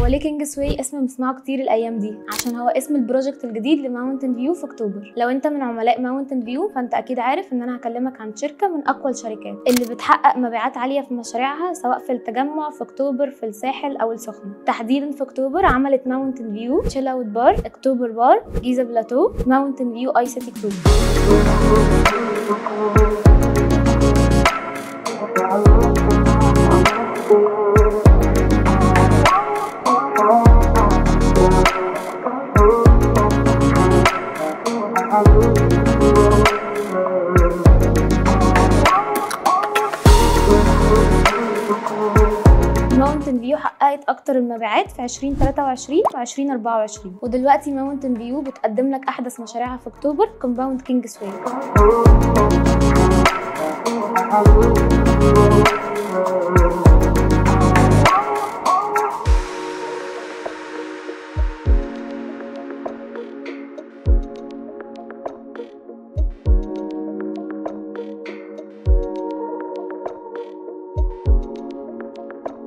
هو ليه كينج سواي اسم بنسمعه كتير الايام دي؟ عشان هو اسم البروجكت الجديد لماونتن فيو في اكتوبر. لو انت من عملاء ماونتن فيو فانت اكيد عارف ان انا هكلمك عن شركه من اقوى الشركات اللي بتحقق مبيعات عاليه في مشاريعها، سواء في التجمع، في اكتوبر، في الساحل او السخنه. تحديدا في اكتوبر عملت ماونتن فيو تشيل اوت بار، اكتوبر بار، جيزه بلاتو، ماونتن فيو اي سيتي كروب. ماونتن فيو حققت اكتر المبيعات في 2023 و 2024، ودلوقتي ماونتن فيو بتقدم لك احدث مشاريعها في اكتوبر، كومباوند كينج سواي.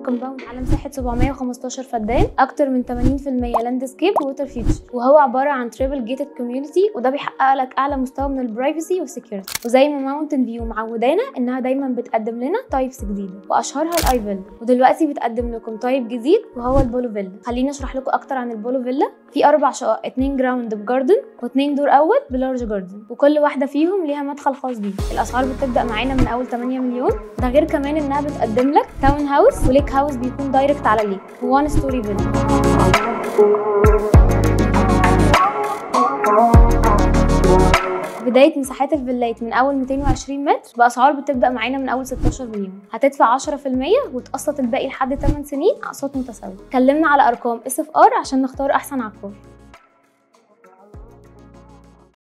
كومباوند على مساحه 715 فدان، اكتر من 80% لاندسكيب ووتر فيتشر، وهو عباره عن تريبل جيتد كوميونتي، وده بيحقق لك اعلى مستوى من البرايفسي والسكيورتي. وزي ما ماونتن فيو معودانا انها دايما بتقدم لنا تايبس جديده، واشهرها الاي فيلا، ودلوقتي بتقدم لكم تايب جديد وهو البولو فيلا. خليني اشرح لكم اكتر عن البولو فيلا. في 4 شقق، 2 جراوند بجاردن و2 دور اول بلارج جاردن، وكل واحده فيهم ليها مدخل خاص بيه. الاسعار بتبدا معانا من اول 8 مليون، ده غير كمان انها بتقدم لك تاون هاوس وليك هاوس بيكون دايركت على ليك، وان ستوري فيلا. بداية مساحات الفيلات من أول 220 متر بأسعار بتبدأ معانا من أول 16 مليون. هتدفع 10% وتقسط الباقي لحد 8 سنين أقساط متساوية. كلمنا على أرقام SFR عشان نختار أحسن عقار.